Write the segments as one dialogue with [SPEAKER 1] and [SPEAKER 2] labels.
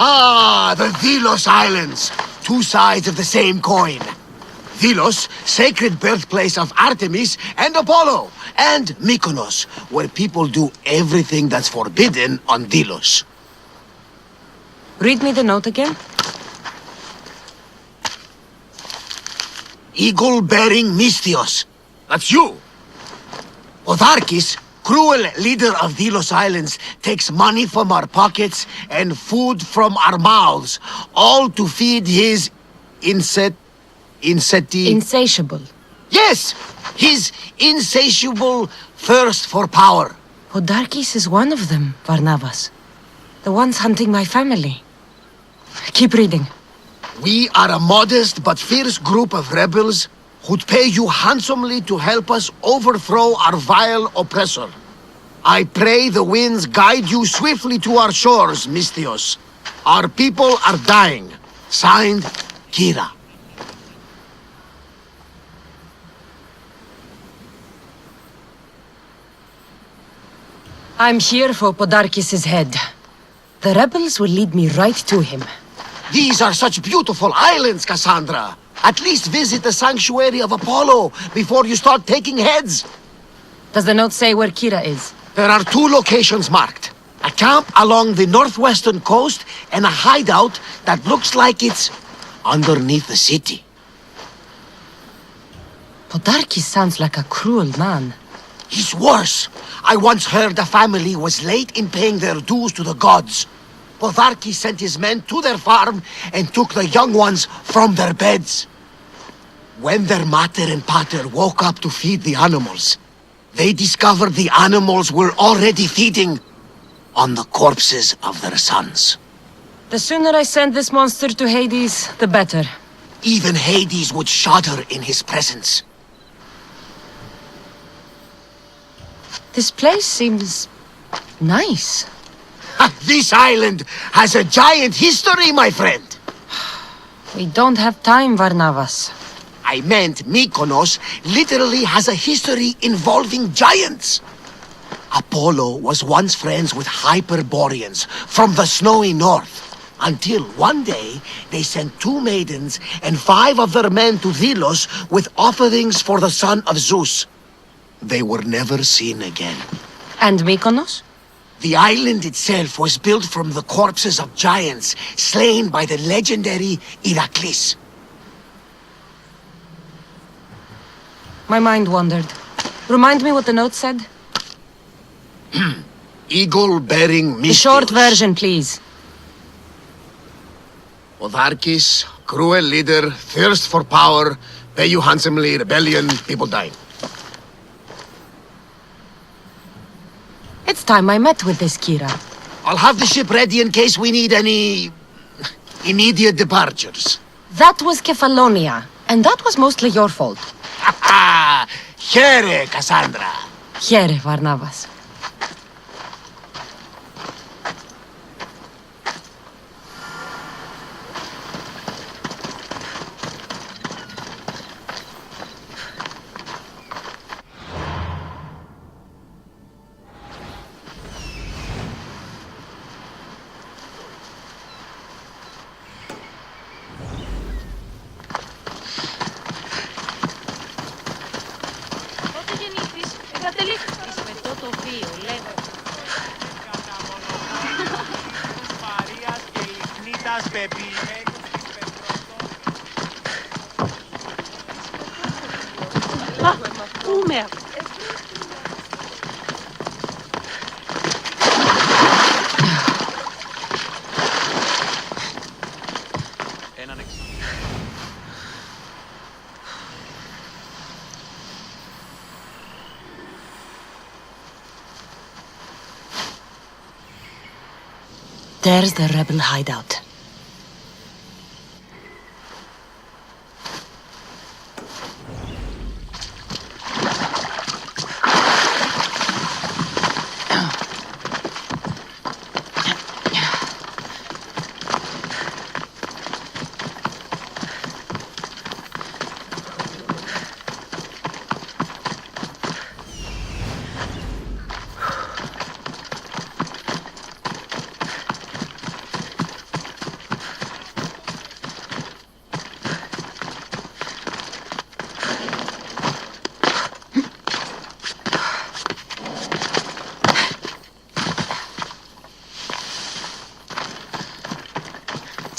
[SPEAKER 1] Ah, the Delos Islands. Two sides of the same coin. Delos, sacred birthplace of Artemis and Apollo. And Mykonos, where people do everything that's forbidden on Delos.
[SPEAKER 2] Read me the note again.
[SPEAKER 1] Eagle-bearing Mystios. That's you. Podarkis, cruel leader of Delos Islands, takes money from our pockets and food from our mouths, all to feed his
[SPEAKER 2] Insatiable.
[SPEAKER 1] Yes! His insatiable thirst for power.
[SPEAKER 2] Podarkis is one of them, Varnavas. The ones hunting my family. Keep reading.
[SPEAKER 1] We are a modest but fierce group of rebels who'd pay you handsomely to help us overthrow our vile oppressor. I pray the winds guide you swiftly to our shores, Mystios. Our people are dying. Signed, Kira.
[SPEAKER 2] I'm here for Podarkis' head. The rebels will lead me right to him.
[SPEAKER 1] These are such beautiful islands, Cassandra. At least visit the sanctuary of Apollo before you start taking heads.
[SPEAKER 2] Does the note say where Kira is?
[SPEAKER 1] There are two locations marked. A camp along the northwestern coast and a hideout that looks like it's underneath the city.
[SPEAKER 2] Podarkis sounds like a cruel man.
[SPEAKER 1] He's worse. I once heard a family was late in paying their dues to the gods. Podarkis sent his men to their farm and took the young ones from their beds. When their mater and pater woke up to feed the animals, they discovered the animals were already feeding on the corpses of their sons.
[SPEAKER 2] The sooner I send this monster to Hades, the better.
[SPEAKER 1] Even Hades would shudder in his presence.
[SPEAKER 2] This place seems nice.
[SPEAKER 1] This island has a giant history, my friend.
[SPEAKER 2] We don't have time, Varnavas.
[SPEAKER 1] I meant Mykonos literally has a history involving giants. Apollo was once friends with Hyperboreans from the snowy north. Until one day, they sent 2 maidens and 5 of their men to Delos with offerings for the son of Zeus. They were never seen again.
[SPEAKER 2] And Mykonos?
[SPEAKER 1] The island itself was built from the corpses of giants slain by the legendary Iraklis.
[SPEAKER 2] My mind wandered. Remind me what the note said?
[SPEAKER 1] Eagle-bearing Mystios.
[SPEAKER 2] The short version, please.
[SPEAKER 1] Podarkis, cruel leader, thirst for power, pay you handsomely, rebellion, people dying.
[SPEAKER 2] It's time I met with this Kira.
[SPEAKER 1] I'll have the ship ready in case we need any immediate departures.
[SPEAKER 2] That was Kefalonia, and that was mostly your fault.
[SPEAKER 1] Ha ha! Here, Cassandra.
[SPEAKER 2] Here, Varnavas. There's the rebel hideout.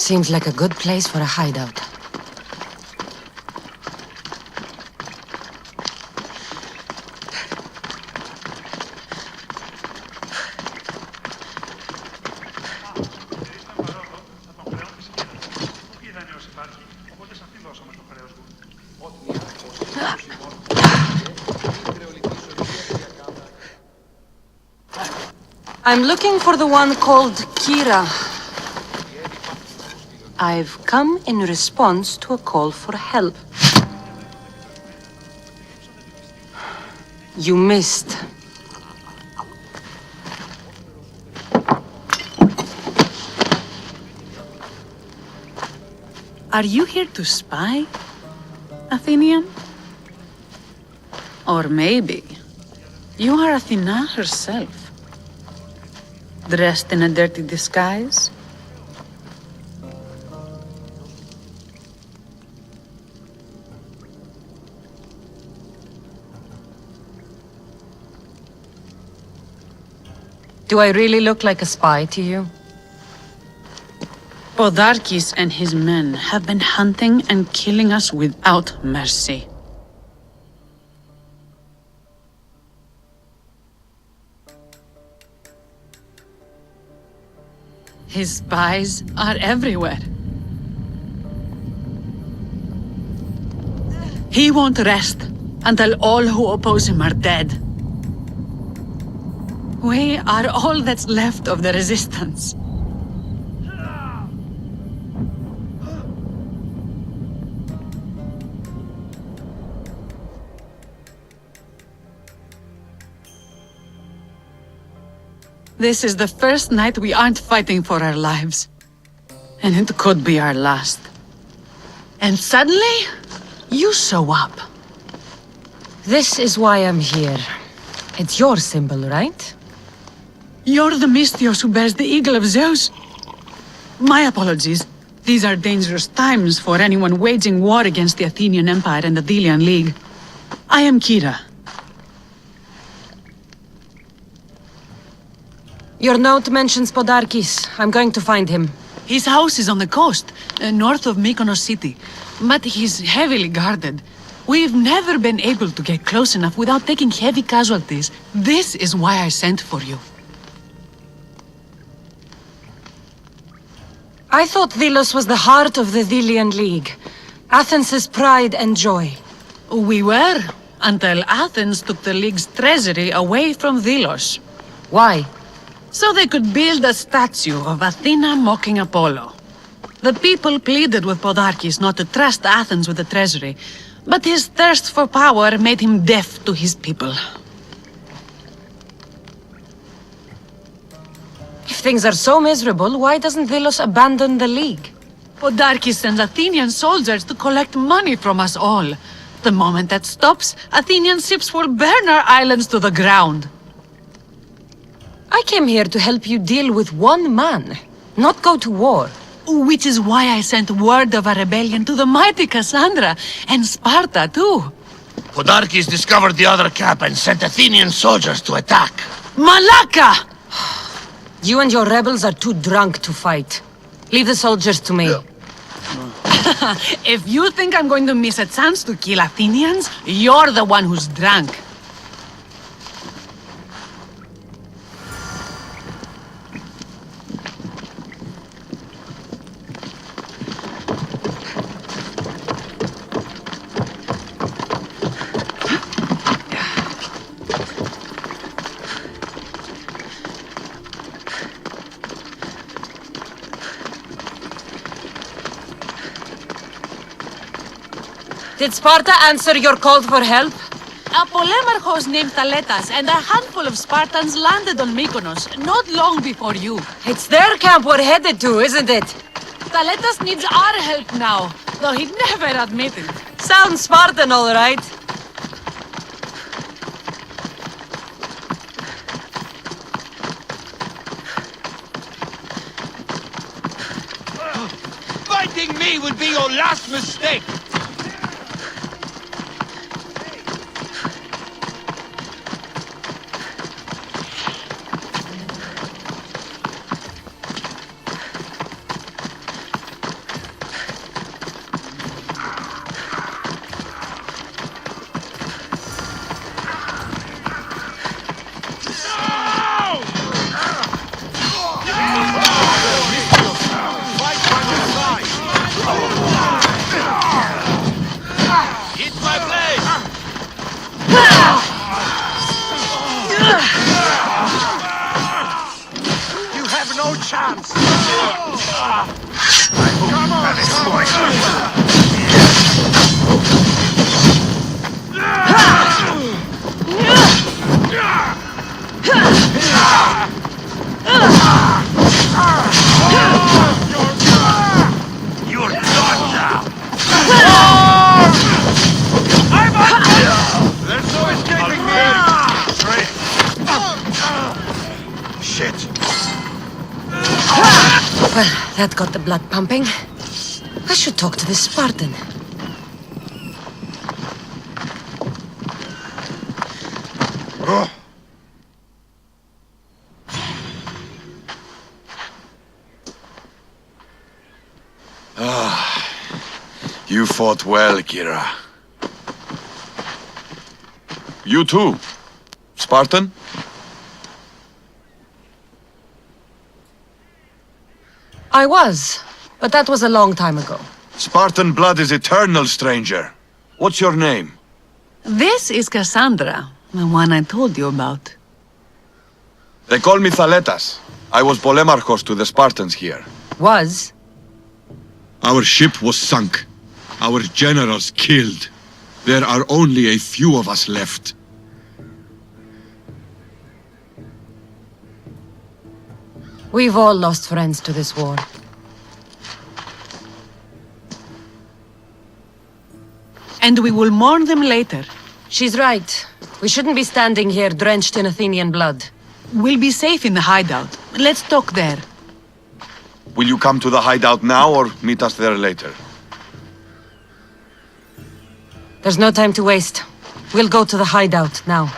[SPEAKER 2] Seems like a good place for a hideout. I'm looking for the one called Kira. I've come in response to a call for help. You missed.
[SPEAKER 3] Are you here to spy, Athenian? Or maybe you are Athena herself, dressed in a dirty disguise?
[SPEAKER 2] Do I really look like a spy to you?
[SPEAKER 3] Podarkis and his men have been hunting and killing us without mercy. His spies are everywhere. He won't rest until all who oppose him are dead. We are all that's left of the resistance. This is the first night we aren't fighting for our lives. And it could be our last. And suddenly, you show up.
[SPEAKER 2] This is why I'm here. It's your symbol, right?
[SPEAKER 3] You're the Mystios who bears the eagle of Zeus. My apologies. These are dangerous times for anyone waging war against the Athenian Empire and the Delian League. I am Kira.
[SPEAKER 2] Your note mentions Podarkis. I'm going to find him.
[SPEAKER 3] His house is on the coast, north of Mykonos city. But he's heavily guarded. We've never been able to get close enough without taking heavy casualties. This is why I sent for you.
[SPEAKER 2] I thought Delos was the heart of the Delian League. Athens' pride and joy.
[SPEAKER 3] We were, until Athens took the League's treasury away from Delos.
[SPEAKER 2] Why?
[SPEAKER 3] So they could build a statue of Athena mocking Apollo. The people pleaded with Podarkis not to trust Athens with the treasury, but his thirst for power made him deaf to his people.
[SPEAKER 2] If things are so miserable, why doesn't Delos abandon the League?
[SPEAKER 3] Podarkis sends Athenian soldiers to collect money from us all. The moment that stops, Athenian ships will burn our islands to the ground.
[SPEAKER 2] I came here to help you deal with one man, not go to war.
[SPEAKER 3] Which is why I sent word of a rebellion to the mighty Cassandra, and Sparta too.
[SPEAKER 1] Podarkis discovered the other camp and sent Athenian soldiers to attack.
[SPEAKER 3] Malaka!
[SPEAKER 2] You and your rebels are too drunk to fight. Leave the soldiers to me.
[SPEAKER 3] If you think I'm going to miss a chance to kill Athenians, you're the one who's drunk.
[SPEAKER 2] Did Sparta answer your call for help?
[SPEAKER 3] A polemarchos named Thaletas and a handful of Spartans landed on Mykonos not long before you.
[SPEAKER 2] It's their camp we're headed to, isn't it?
[SPEAKER 3] Thaletas needs our help now, though he'd never admit it.
[SPEAKER 2] Sounds Spartan, all right.
[SPEAKER 1] Fighting me would be your last mistake!
[SPEAKER 2] That got the blood pumping. I should talk to this Spartan.
[SPEAKER 4] You fought well, Kira. You too, Spartan?
[SPEAKER 2] I was, but that was a long time ago.
[SPEAKER 4] Spartan blood is eternal, stranger. What's your name?
[SPEAKER 3] This is Cassandra, the one I told you about.
[SPEAKER 4] They call me Thaletas. I was Polemarchos to the Spartans here.
[SPEAKER 2] Was?
[SPEAKER 5] Our ship was sunk. Our generals killed. There are only a few of us left.
[SPEAKER 2] We've all lost friends to this war.
[SPEAKER 3] And we will mourn them later.
[SPEAKER 2] She's right. We shouldn't be standing here drenched in Athenian blood.
[SPEAKER 3] We'll be safe in the hideout. Let's talk there.
[SPEAKER 4] Will you come to the hideout now or meet us there later?
[SPEAKER 2] There's no time to waste. We'll go to the hideout now.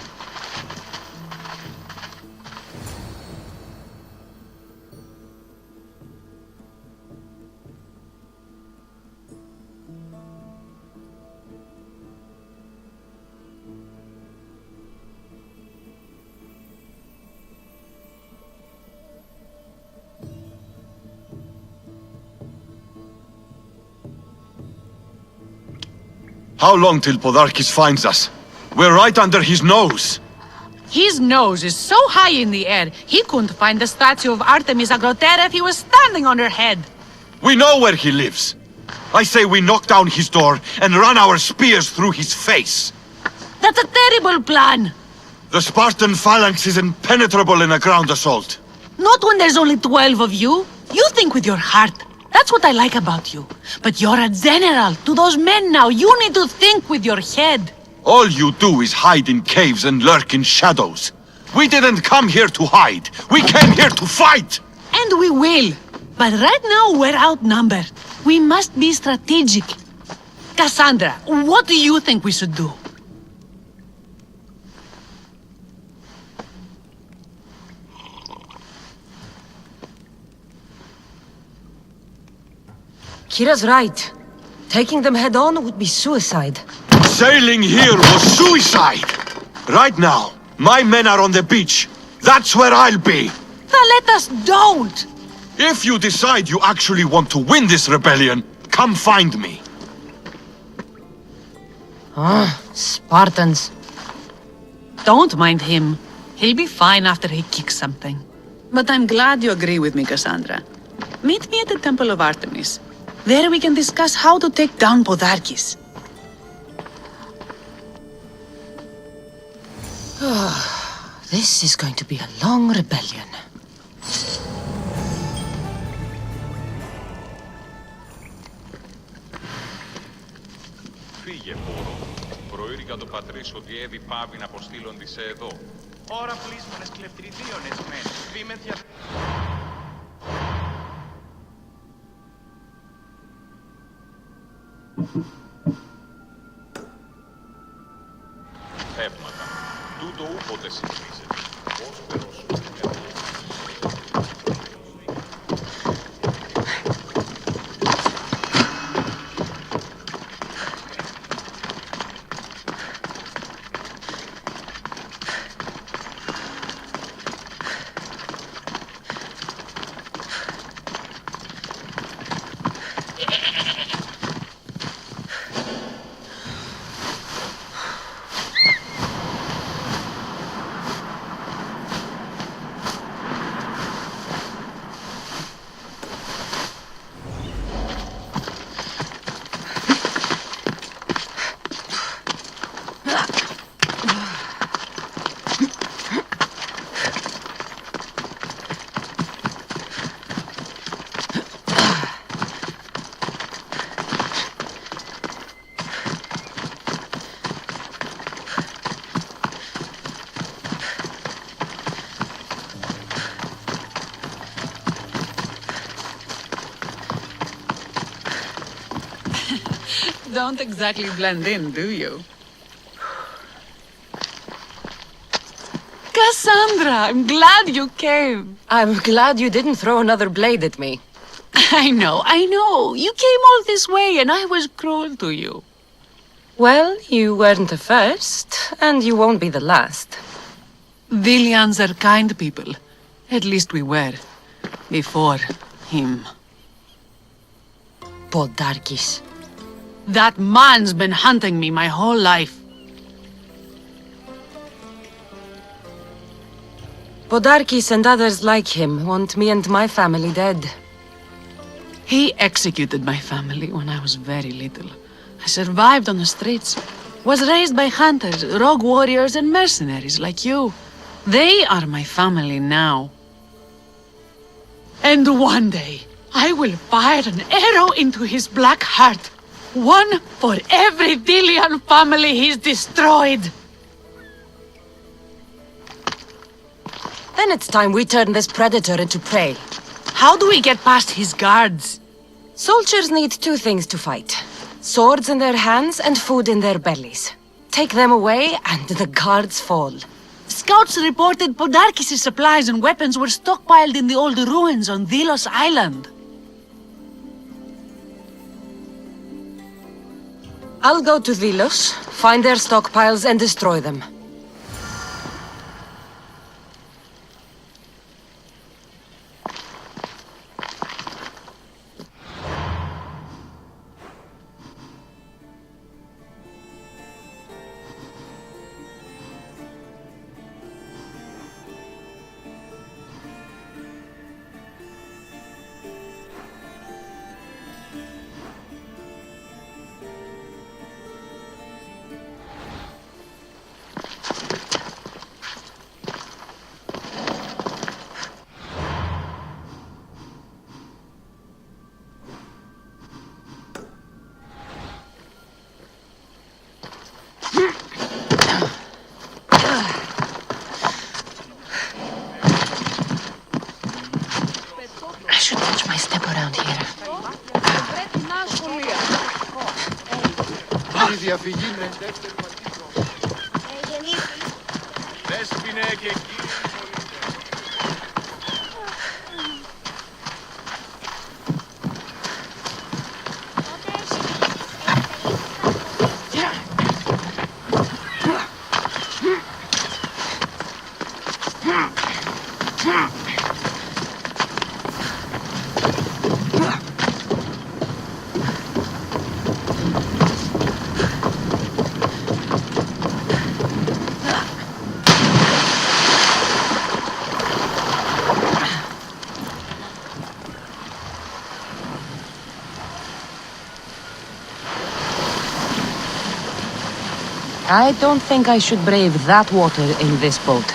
[SPEAKER 4] How long till Podarkis finds us? We're right under his nose.
[SPEAKER 3] His nose is so high in the air, he couldn't find the statue of Artemis Agrotera if he was standing on her head.
[SPEAKER 4] We know where he lives. I say we knock down his door and run our spears through his face.
[SPEAKER 3] That's a terrible plan.
[SPEAKER 4] The Spartan phalanx is impenetrable in a ground assault.
[SPEAKER 3] Not when there's only 12 of you. You think with your heart. That's what I like about you. But you're a general. To those men now, you need to think with your head.
[SPEAKER 4] All you do is hide in caves and lurk in shadows. We didn't come here to hide. We came here to fight!
[SPEAKER 3] And we will. But right now, we're outnumbered. We must be strategic. Cassandra, what do you think we should do?
[SPEAKER 2] Kira's right. Taking them head on would be suicide.
[SPEAKER 4] Sailing here was suicide! Right now, my men are on the beach. That's where I'll be.
[SPEAKER 3] Let us don't!
[SPEAKER 4] If you decide you actually want to win this rebellion, come find me.
[SPEAKER 2] Spartans.
[SPEAKER 3] Don't mind him. He'll be fine after he kicks something. But I'm glad you agree with me, Cassandra. Meet me at the Temple of Artemis. There we can discuss how to take down Podarkis.
[SPEAKER 2] This is going to be a long rebellion.
[SPEAKER 6] Φύγε, Πόρο. Προήρυγα το πατρίς ότι έβη πάβει να αποστείλονται σε εδώ.
[SPEAKER 7] Ώρα πλήσμονες κλεπτριδίωνες μεν. Βήμεθια...
[SPEAKER 6] Θαύματα. Τούτο ούποτε συνηθίζεται. Πώς περώσουμε.
[SPEAKER 3] don't exactly blend in, do you? Cassandra, I'm glad you came.
[SPEAKER 2] I'm glad you didn't throw another blade at me.
[SPEAKER 3] I know. You came all this way and I was cruel to you.
[SPEAKER 2] Well, you weren't the first, and you won't be the last.
[SPEAKER 3] Villians are kind people. At least we were. Before him.
[SPEAKER 2] Podarkis.
[SPEAKER 3] That man's been hunting me my whole life.
[SPEAKER 2] Podarkis and others like him want me and my family dead.
[SPEAKER 3] He executed my family when I was very little. I survived on the streets. Was raised by hunters, rogue warriors, and mercenaries like you. They are my family now. And one day, I will fire an arrow into his black heart. One for every Villian family he's destroyed.
[SPEAKER 2] Then it's time we turn this predator into prey.
[SPEAKER 3] How do we get past his guards?
[SPEAKER 2] Soldiers need two things to fight. Swords in their hands and food in their bellies. Take them away and the guards fall.
[SPEAKER 3] Scouts reported Podarkis' supplies and weapons were stockpiled in the old ruins on Delos Island.
[SPEAKER 2] I'll go to Delos, find their stockpiles and destroy them. I should watch my step around here. I don't think I should brave that water in this boat.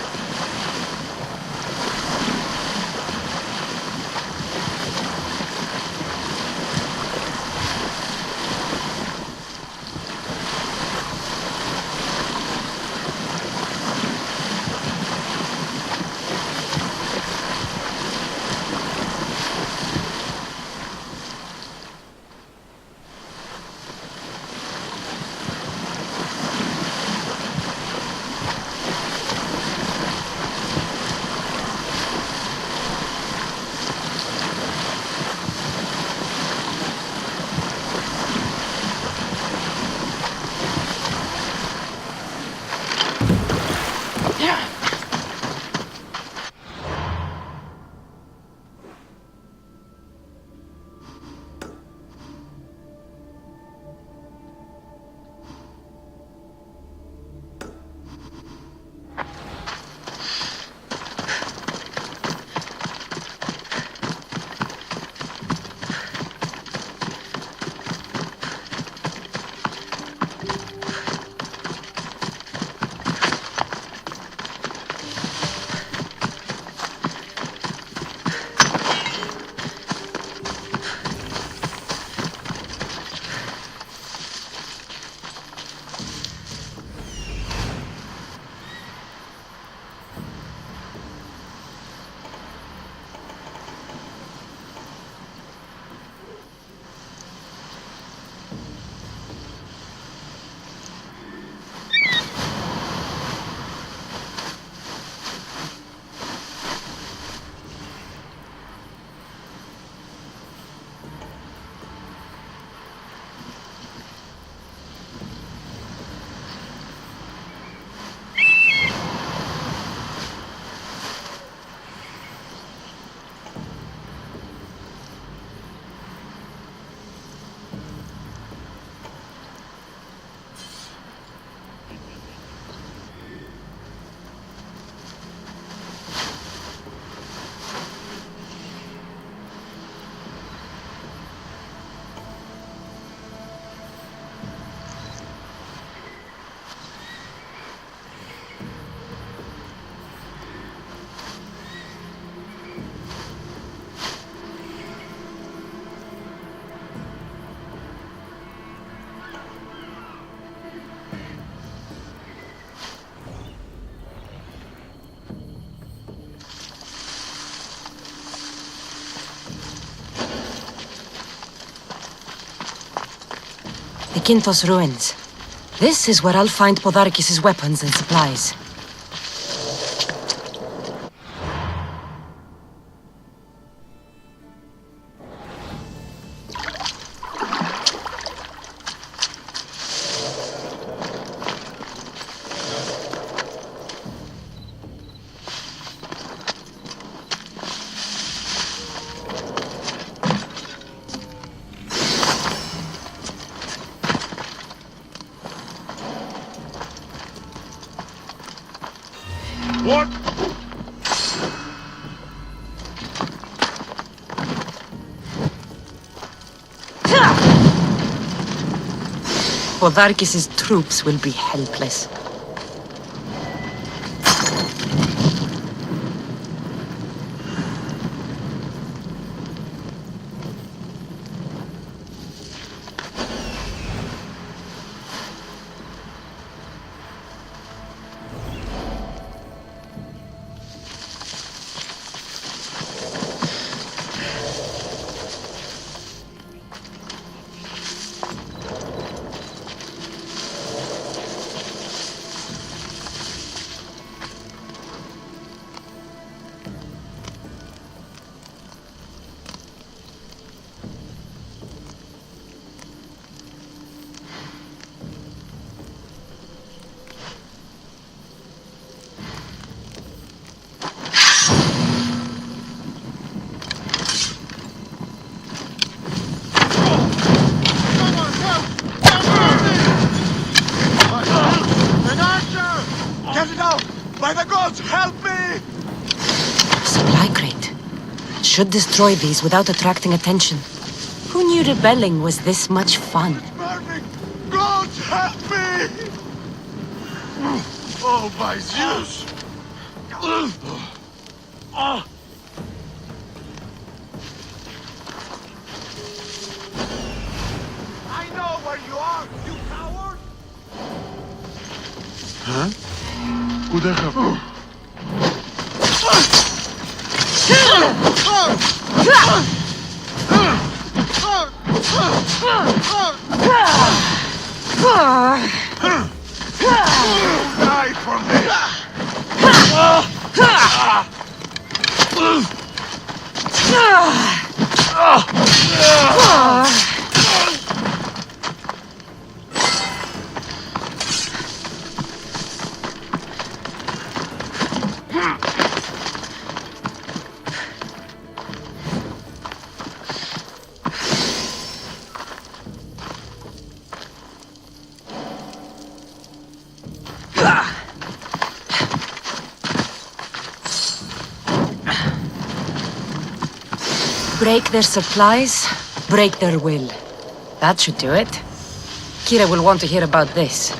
[SPEAKER 2] the Kinthos ruins. This is where I'll find Podarkis' weapons and supplies.
[SPEAKER 4] What?
[SPEAKER 2] Podarkis' troops will be helpless.
[SPEAKER 4] Get it out! By the gods, help me!
[SPEAKER 2] Supply crate. Should destroy these without attracting attention. Who knew rebelling was this much fun?
[SPEAKER 4] Burning! Gods, help me! Oh, by Zeus! I know where you are, you coward! Huh? Who the hell? Die for
[SPEAKER 2] Break their supplies, break their will. That should do it. Kira will want to hear about this.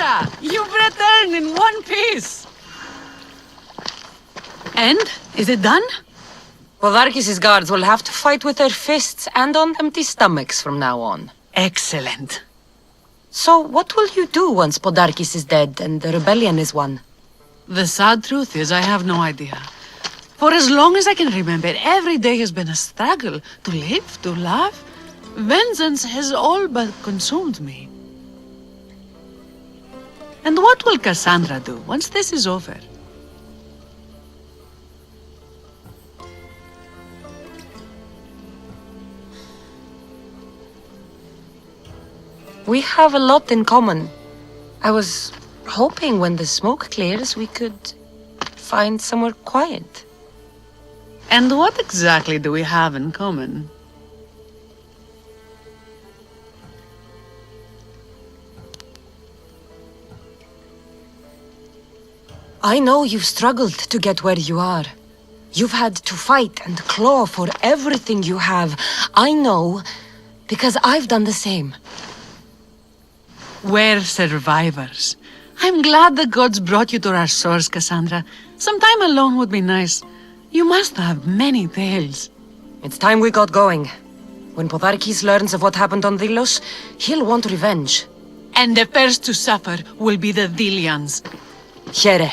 [SPEAKER 3] Cassandra! You've returned in one piece! And? Is it done?
[SPEAKER 2] Podarkis' guards will have to fight with their fists and on empty stomachs from now on.
[SPEAKER 3] Excellent.
[SPEAKER 2] So, what will you do once Podarkis is dead and the rebellion is won?
[SPEAKER 3] The sad truth is I have no idea. For as long as I can remember, every day has been a struggle to live, to love. Vengeance has all but consumed me. And what will Cassandra do once this is over?
[SPEAKER 2] We have a lot in common. I was hoping when the smoke clears we could find somewhere quiet.
[SPEAKER 3] And what exactly do we have in common?
[SPEAKER 2] I know you've struggled to get where you are. You've had to fight and claw for everything you have. I know, because I've done the same.
[SPEAKER 3] We're survivors. I'm glad the gods brought you to our source, Cassandra. Some time alone would be nice. You must have many tales.
[SPEAKER 2] It's time we got going. When Podarkis learns of what happened on Delos, he'll want revenge.
[SPEAKER 3] And the first to suffer will be the Dilians.
[SPEAKER 2] Here.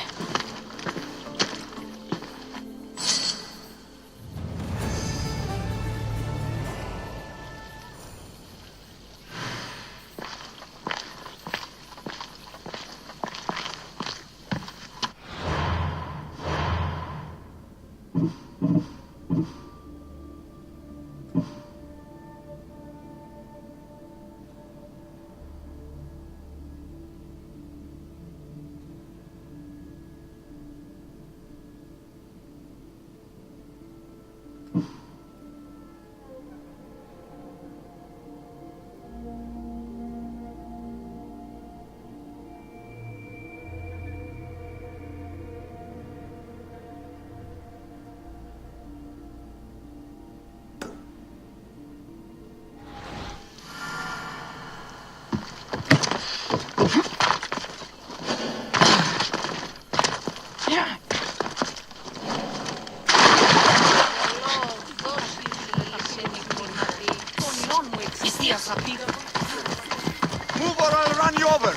[SPEAKER 4] Move or I'll run you over!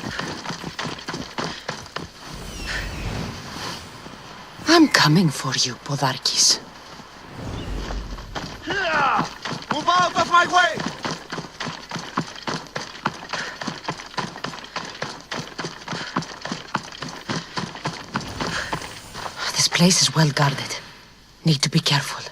[SPEAKER 2] I'm coming for you, Podarkis.
[SPEAKER 4] Move out of my way!
[SPEAKER 2] This place is well guarded. Need to be careful.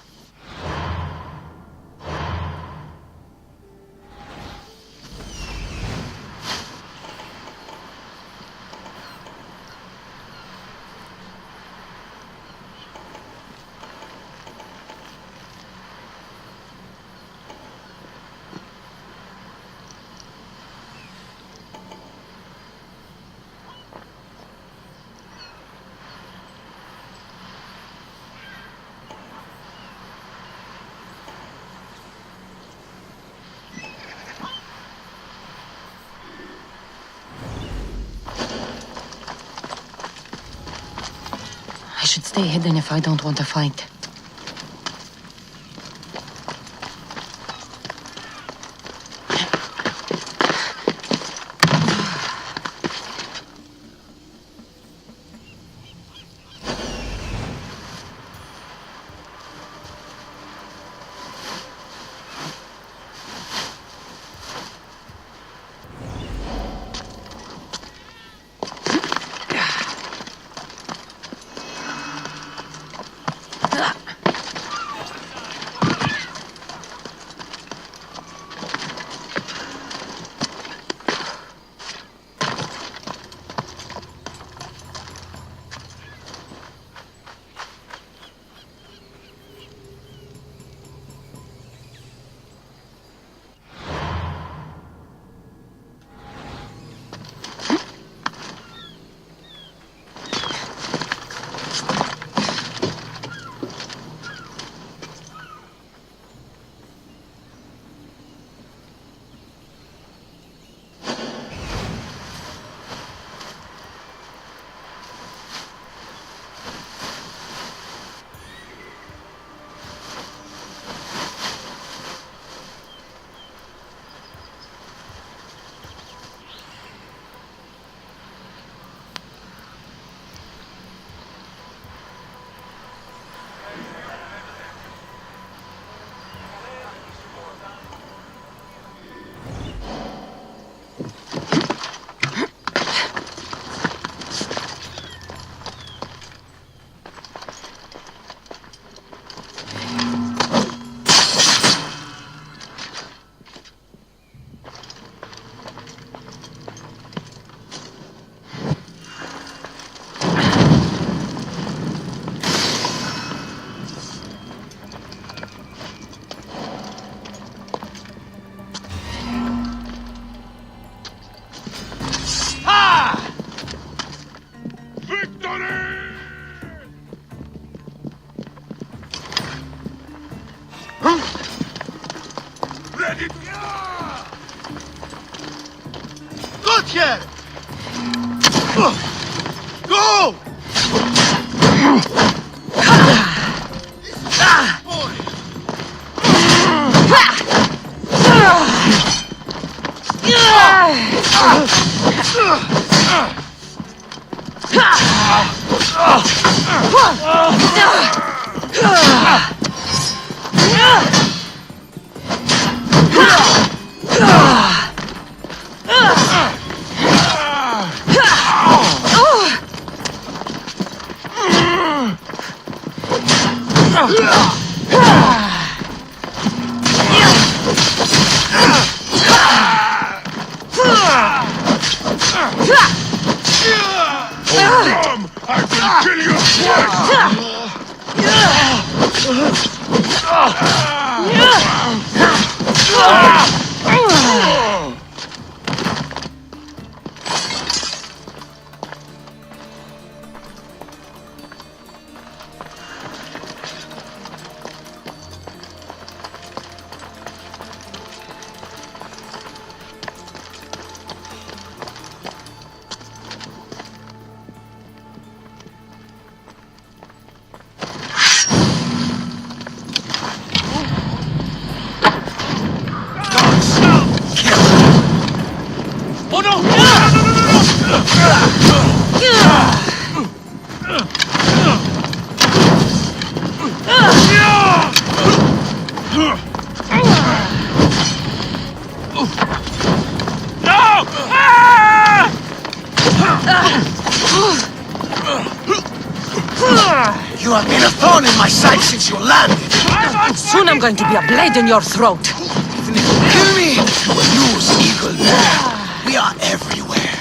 [SPEAKER 2] I should stay hidden if I don't want to fight.
[SPEAKER 5] ready?
[SPEAKER 1] Look here! Go!
[SPEAKER 5] I will kill you
[SPEAKER 1] You have been a thorn in my side since you landed.
[SPEAKER 2] Soon I'm going to be a blade in your throat.
[SPEAKER 1] Even if you kill me, we'll lose Eagle Bear. We are everywhere.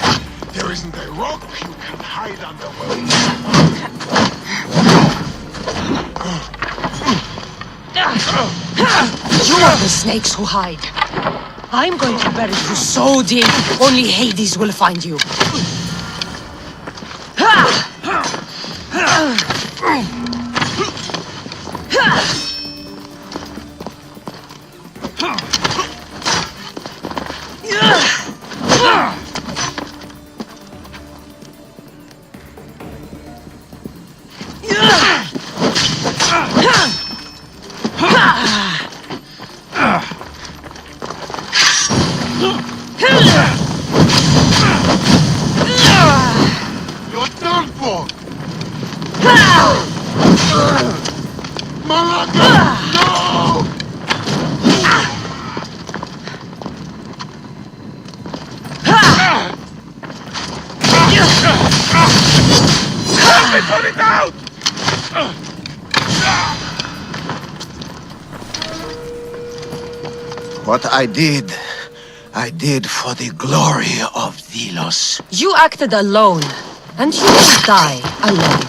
[SPEAKER 5] There isn't a rock you can hide under.
[SPEAKER 2] You are the snakes who hide. I'm going to bury you so deep, only Hades will find you.
[SPEAKER 5] You're done for! Malaga! No! Help me put it out!
[SPEAKER 1] What I did for the glory of Delos.
[SPEAKER 2] You acted alone, and you will die alone.